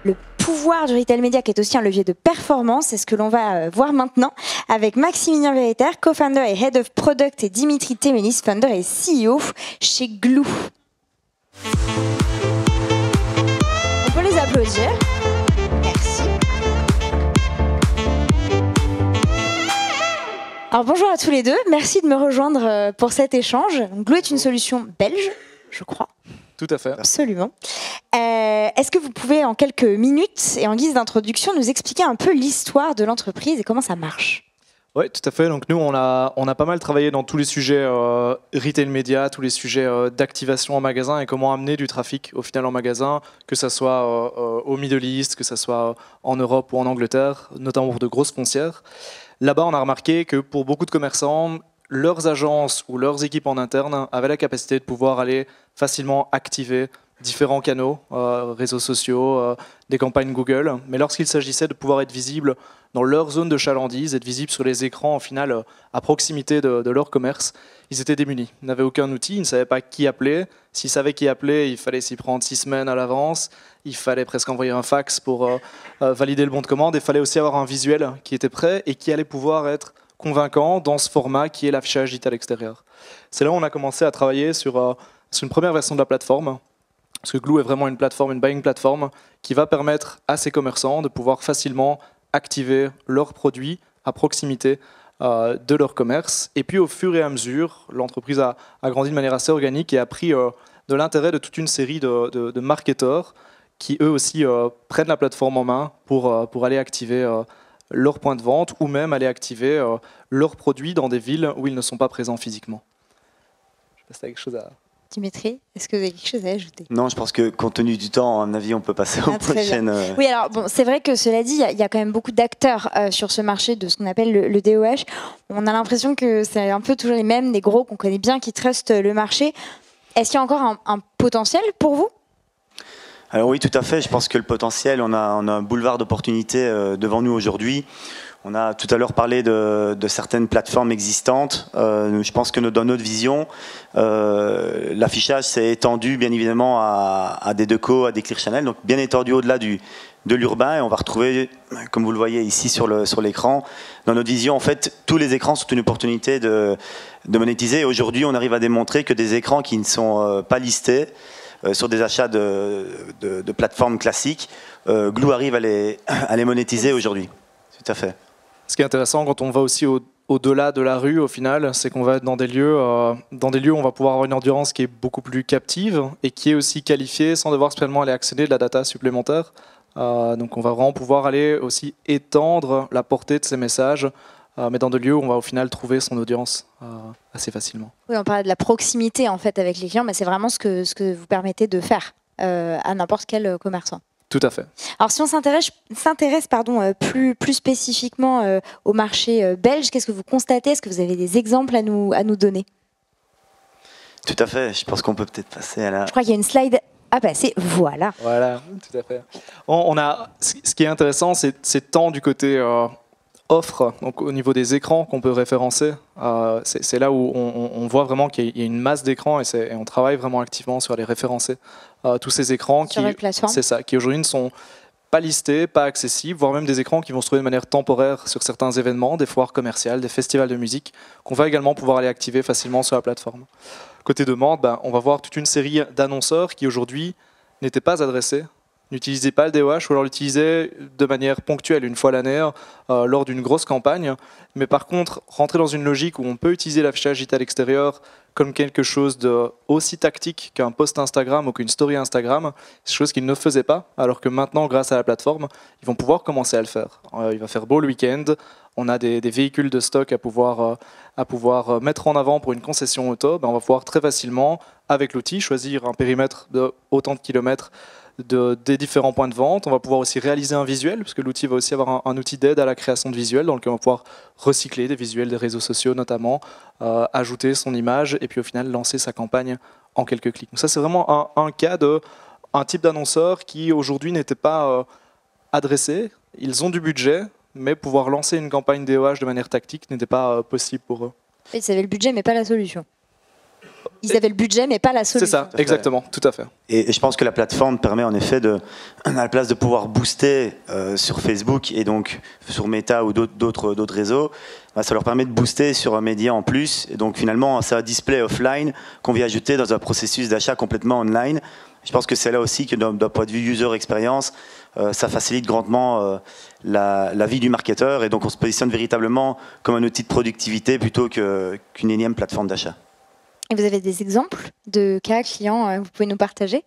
le pouvoir du retail média qui est aussi un levier de performance. C'est ce que l'on va voir maintenant avec Maximilien Veriter, co-founder et Head of Product, et Dimitri Temelis, founder et CEO chez Gloo. On peut les applaudir. Merci. Alors bonjour à tous les deux, merci de me rejoindre pour cet échange. Gloo est une solution belge, je crois. Tout à fait. Absolument. Est-ce que vous pouvez, en quelques minutes et en guise d'introduction, nous expliquer un peu l'histoire de l'entreprise et comment ça marche ? Oui, tout à fait. Donc nous, on a pas mal travaillé dans tous les sujets retail média, tous les sujets d'activation en magasin et comment amener du trafic au final en magasin, que ce soit au Middle East, que ce soit en Europe ou en Angleterre, notamment pour de grosses foncières. Là-bas, on a remarqué que pour beaucoup de commerçants, leurs agences ou leurs équipes en interne avaient la capacité de pouvoir aller facilement activer différents canaux, réseaux sociaux, des campagnes Google. Mais lorsqu'il s'agissait de pouvoir être visible dans leur zone de chalandise, être visible sur les écrans, au final, à proximité de leur commerce, ils étaient démunis. Ils n'avaient aucun outil, ils ne savaient pas qui appeler. S'ils savaient qui appeler, il fallait s'y prendre 6 semaines à l'avance. Il fallait presque envoyer un fax pour valider le bon de commande. Il fallait aussi avoir un visuel qui était prêt et qui allait pouvoir être convaincant dans ce format qui est l'affichage digital extérieur. C'est là où on a commencé à travailler sur une première version de la plateforme, parce que Gloo est vraiment une plateforme, une buying plateforme, qui va permettre à ces commerçants de pouvoir facilement activer leurs produits à proximité de leur commerce. Et puis au fur et à mesure, l'entreprise a grandi de manière assez organique et a pris de l'intérêt de toute une série de marketeurs qui eux aussi prennent la plateforme en main pour aller activer leur point de vente ou même aller activer leurs produits dans des villes où ils ne sont pas présents physiquement. Je sais pas si tu as quelque chose à... Dimitri, est-ce que vous avez quelque chose à ajouter ? Non, je pense que compte tenu du temps, à mon avis, on peut passer aux prochaines... Oui, alors bon, c'est vrai que cela dit, il y a quand même beaucoup d'acteurs sur ce marché de ce qu'on appelle le DOH. On a l'impression que c'est un peu toujours les mêmes, des gros qu'on connaît bien, qui trustent le marché. Est-ce qu'il y a encore un potentiel pour vous ? Alors oui, tout à fait. Je pense que le potentiel, on a un boulevard d'opportunités devant nous aujourd'hui. On a tout à l'heure parlé de certaines plateformes existantes. Je pense que dans notre vision, l'affichage s'est étendu bien évidemment à des Deco, à des Clear Channel, donc bien étendu au-delà de l'urbain. Et on va retrouver, comme vous le voyez ici sur l'écran, dans notre vision, en fait, tous les écrans sont une opportunité de monétiser. Et aujourd'hui, on arrive à démontrer que des écrans qui ne sont pas listés sur des achats de plateformes classiques, Gloo arrive à les monétiser aujourd'hui. Tout à fait. Ce qui est intéressant quand on va aussi au-delà de la rue, au final, c'est qu'on va être dans des lieux où on va pouvoir avoir une audience qui est beaucoup plus captive et qui est aussi qualifiée sans devoir spécialement aller accéder de la data supplémentaire. Donc on va vraiment pouvoir aller aussi étendre la portée de ces messages, mais dans des lieux où on va au final trouver son audience assez facilement. Oui, on parlait de la proximité en fait avec les clients, mais c'est vraiment ce que vous permettez de faire à n'importe quel commerçant. Tout à fait. Alors si on s'intéresse plus spécifiquement au marché belge, qu'est-ce que vous constatez ? Est-ce que vous avez des exemples à nous donner ? Tout à fait. Je pense qu'on peut peut-être passer à la... Je crois qu'il y a une slide à passer. Voilà. Voilà, tout à fait. Ce qui est intéressant, c'est tant du côté offre, donc au niveau des écrans qu'on peut référencer. C'est là où on voit vraiment qu'il y a une masse d'écrans et on travaille vraiment activement sur les référencer. Tous ces écrans qui aujourd'hui ne sont pas listés, pas accessibles, voire même des écrans qui vont se trouver de manière temporaire sur certains événements, des foires commerciales, des festivals de musique, qu'on va également pouvoir aller activer facilement sur la plateforme. Côté demande, on va voir toute une série d'annonceurs qui aujourd'hui n'étaient pas adressés, n'utilisaient pas le DOH ou alors l'utilisaient de manière ponctuelle, une fois l'année, lors d'une grosse campagne. Mais par contre, rentrer dans une logique où on peut utiliser l'affichage digital extérieur comme quelque chose de aussi tactique qu'un post Instagram ou qu'une story Instagram, c'est quelque chose qu'ils ne faisaient pas, alors que maintenant, grâce à la plateforme, ils vont pouvoir commencer à le faire. Il va faire beau le week-end, on a des véhicules de stock à pouvoir mettre en avant pour une concession auto, on va pouvoir très facilement, avec l'outil, choisir un périmètre de autant de kilomètres des différents points de vente. On va pouvoir aussi réaliser un visuel, parce que l'outil va aussi avoir un outil d'aide à la création de visuels, dans lequel on va pouvoir recycler des visuels des réseaux sociaux notamment, ajouter son image et puis au final lancer sa campagne en quelques clics. Donc ça c'est vraiment un cas d'un type d'annonceur qui aujourd'hui n'était pas adressé. Ils ont du budget, mais pouvoir lancer une campagne DOH de manière tactique n'était pas possible pour eux. Ils avaient le budget mais pas la solution. Ils avaient le budget, mais pas la solution. C'est ça, exactement, tout à fait. Et je pense que la plateforme permet en effet, à la place de pouvoir booster sur Facebook et donc sur Meta ou d'autres réseaux, ça leur permet de booster sur un média en plus. Et donc finalement, c'est un display offline qu'on vient ajouter dans un processus d'achat complètement online. Je pense que c'est là aussi que d'un point de vue user experience, ça facilite grandement la vie du marketeur. Et donc on se positionne véritablement comme un outil de productivité plutôt qu'une énième plateforme d'achat. Et vous avez des exemples de cas clients vous pouvez nous partager?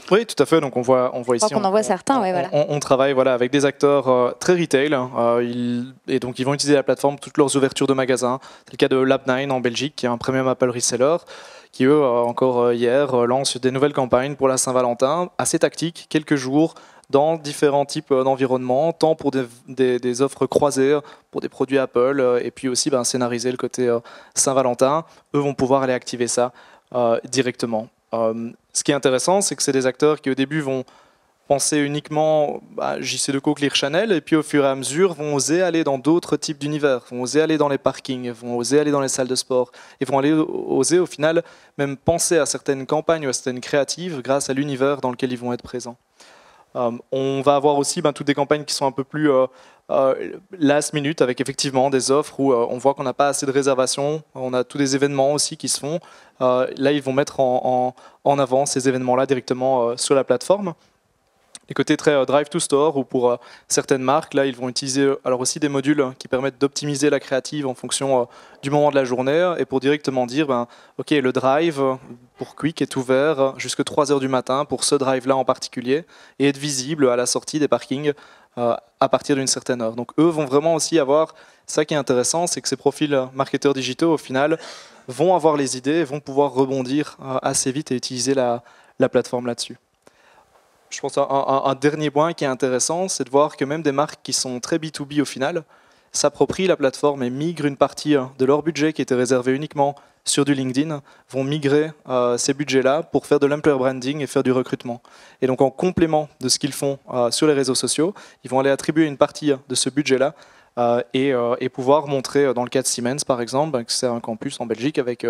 Oui, tout à fait. Donc on voit ici. On en voit certains, ouais, voilà. On travaille avec des acteurs très retail, et donc ils vont utiliser la plateforme pour toutes leurs ouvertures de magasins. C'est le cas de Lab9 en Belgique, qui est un premium Apple reseller, qui eux encore hier lancent des nouvelles campagnes pour la Saint-Valentin, assez tactiques, quelques jours, dans différents types d'environnements, tant pour des offres croisées, pour des produits Apple, et puis aussi scénariser le côté Saint-Valentin. Eux vont pouvoir aller activer ça directement. Ce qui est intéressant, c'est que c'est des acteurs qui au début vont penser uniquement JC Decaux, Clear Channel, et puis au fur et à mesure vont oser aller dans d'autres types d'univers, vont oser aller dans les parkings, vont oser aller dans les salles de sport, et vont oser au final même penser à certaines campagnes ou à certaines créatives grâce à l'univers dans lequel ils vont être présents. On va avoir aussi toutes des campagnes qui sont un peu plus last minute, avec effectivement des offres où on voit qu'on n'a pas assez de réservations. On a tous des événements aussi qui se font. Là, ils vont mettre en avant ces événements-là directement sur la plateforme. Les côtés très drive to store, ou pour certaines marques, là, ils vont utiliser alors aussi des modules qui permettent d'optimiser la créative en fonction du moment de la journée, et pour directement dire, OK, le drive pour Quick est ouvert jusqu'à 3 h du matin pour ce drive-là en particulier, et être visible à la sortie des parkings à partir d'une certaine heure. Donc eux vont vraiment aussi avoir, ça qui est intéressant, c'est que ces profils marketeurs digitaux, au final, vont avoir les idées, vont pouvoir rebondir assez vite et utiliser la plateforme là-dessus. Je pense un dernier point qui est intéressant, c'est de voir que même des marques qui sont très B2B au final s'approprient la plateforme et migrent une partie de leur budget qui était réservé uniquement sur du LinkedIn, vont migrer ces budgets-là pour faire de l'employer branding et faire du recrutement. Et donc en complément de ce qu'ils font sur les réseaux sociaux, ils vont aller attribuer une partie de ce budget-là et pouvoir montrer, dans le cas de Siemens par exemple, que c'est un campus en Belgique avec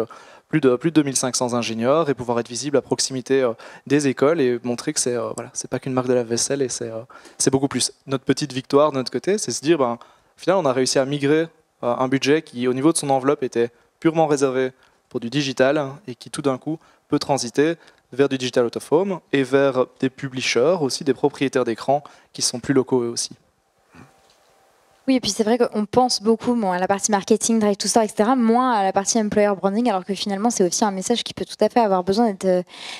plus de 2500 ingénieurs, et pouvoir être visible à proximité des écoles et montrer que c'est pas qu'une marque de lave-vaisselle, et c'est beaucoup plus. Notre petite victoire de notre côté, c'est se dire, au final on a réussi à migrer un budget qui au niveau de son enveloppe était purement réservé pour du digital, et qui tout d'un coup peut transiter vers du digital out of home et vers des publishers, aussi des propriétaires d'écran qui sont plus locaux eux aussi. Oui, et puis c'est vrai qu'on pense beaucoup à la partie marketing, drive to store, etc., moins à la partie employer branding, alors que finalement c'est aussi un message qui peut tout à fait avoir besoin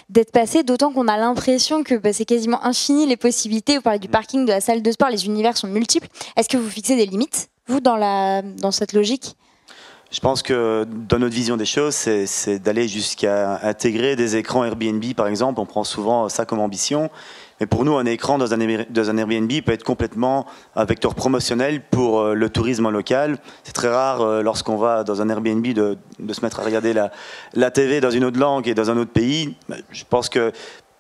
d'être passé, d'autant qu'on a l'impression que c'est quasiment infini les possibilités. Vous parlez du parking, de la salle de sport, les univers sont multiples. Est-ce que vous fixez des limites, vous, dans cette logique ? Je pense que dans notre vision des choses, c'est d'aller jusqu'à intégrer des écrans Airbnb, par exemple. On prend souvent ça comme ambition. Mais pour nous, un écran dans un Airbnb peut être complètement un vecteur promotionnel pour le tourisme local. C'est très rare lorsqu'on va dans un Airbnb de se mettre à regarder la TV dans une autre langue et dans un autre pays. Je pense que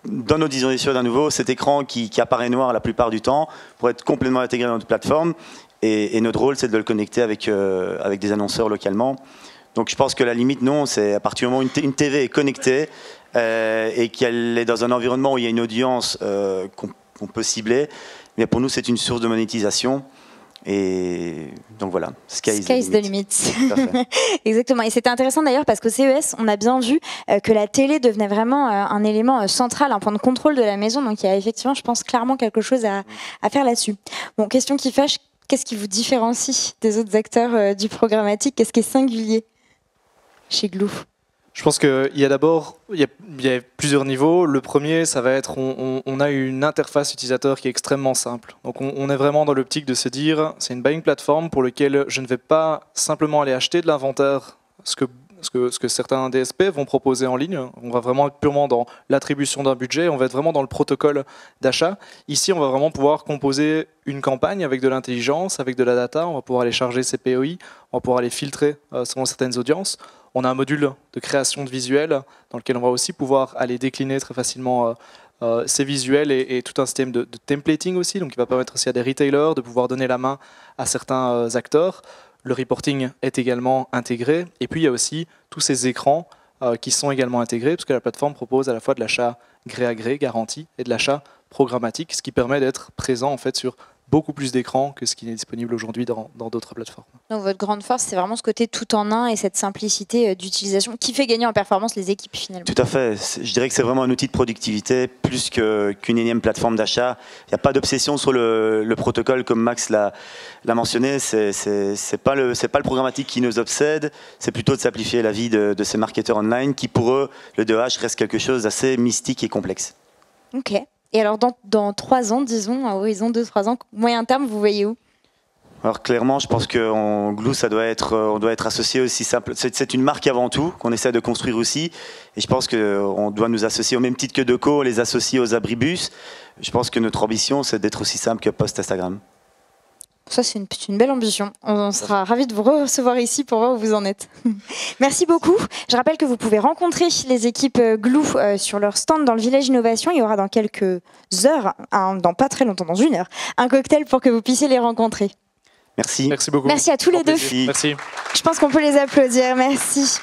dans notre vision des choses, à nouveau, cet écran qui apparaît noir la plupart du temps pourrait être complètement intégré dans notre plateforme. Et notre rôle, c'est de le connecter avec des annonceurs localement. Donc je pense que la limite, non, c'est à partir du moment où une TV est connectée et qu'elle est dans un environnement où il y a une audience qu'on peut cibler, mais pour nous, c'est une source de monétisation. Et donc voilà, sky's the limit. Exactement. Et c'était intéressant d'ailleurs parce qu'au CES, on a bien vu que la télé devenait vraiment un élément central, un point de contrôle de la maison. Donc il y a effectivement, je pense, clairement quelque chose à faire là-dessus. Bon, question qui fâche. Qu'est-ce qui vous différencie des autres acteurs du programmatique? Qu'est-ce qui est singulier chez Gloo? Je pense qu'il y a d'abord plusieurs niveaux. Le premier, ça va être on a une interface utilisateur qui est extrêmement simple. Donc on est vraiment dans l'optique de se dire c'est une buying platform pour laquelle je ne vais pas simplement aller acheter de l'inventaire, ce que certains DSP vont proposer en ligne. On va vraiment être purement dans l'attribution d'un budget, on va être vraiment dans le protocole d'achat. Ici, on va vraiment pouvoir composer une campagne avec de l'intelligence, avec de la data, on va pouvoir aller charger ses POI, on va pouvoir aller filtrer selon certaines audiences. On a un module de création de visuels dans lequel on va aussi pouvoir aller décliner très facilement ces visuels et tout un système de templating aussi, donc qui va permettre aussi à des retailers de pouvoir donner la main à certains acteurs. Le reporting est également intégré. Et puis, il y a aussi tous ces écrans qui sont également intégrés, parce que la plateforme propose à la fois de l'achat gré à gré, garanti, et de l'achat programmatique, ce qui permet d'être présent en fait sur beaucoup plus d'écrans que ce qui est disponible aujourd'hui dans d'autres plateformes. Donc votre grande force, c'est vraiment ce côté tout en un et cette simplicité d'utilisation qui fait gagner en performance les équipes finalement. Tout à fait. Je dirais que c'est vraiment un outil de productivité plus qu'une énième plateforme d'achat. Il n'y a pas d'obsession sur le protocole comme Max l'a mentionné. C'est pas le programmatique qui nous obsède. C'est plutôt de simplifier la vie de ces marketeurs online qui pour eux, le DOH reste quelque chose d'assez mystique et complexe. Ok. Et alors dans 3 ans, disons, à horizon 2-3 ans, moyen terme, vous voyez où? Alors clairement, je pense que Gloo, on doit être associé aussi simple. C'est une marque avant tout qu'on essaie de construire aussi. Et je pense qu'on doit nous associer au même titre que Deco, les associer aux abribus. Je pense que notre ambition, c'est d'être aussi simple que Post Instagram. Ça, c'est une belle ambition. On sera ravis de vous recevoir ici pour voir où vous en êtes. Merci beaucoup. Je rappelle que vous pouvez rencontrer les équipes Gloo sur leur stand dans le Village Innovation. Il y aura dans quelques heures, dans pas très longtemps, dans 1 heure, un cocktail pour que vous puissiez les rencontrer. Merci. Merci beaucoup. Merci à tous les deux. Merci. Je pense qu'on peut les applaudir. Merci.